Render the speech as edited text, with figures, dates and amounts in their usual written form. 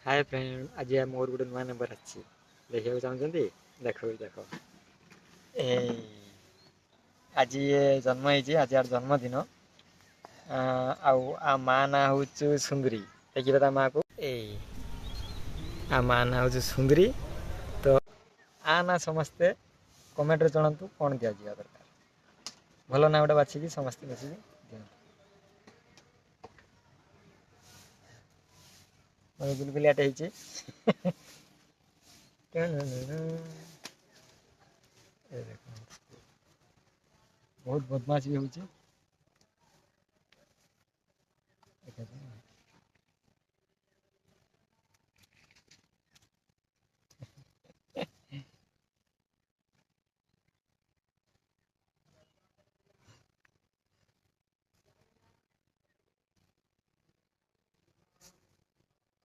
Hi friend, आज मोर गोटे नुआ नंबर अच्छी देखा चाहते देख देख आज ये जन्म होती आज यार जन्मदिन आ माँ ना हूँ सुंदरी देखिए ता माँ को आ माँ ना हूँ सुंदरी। तो आ ना समस्ते कमेंट रे जनातु कौन दिया दरकार भल ना गोटे बाछिकी समस्ते बसिक गुलगुलियाटे बहुत बदमाश भी होची।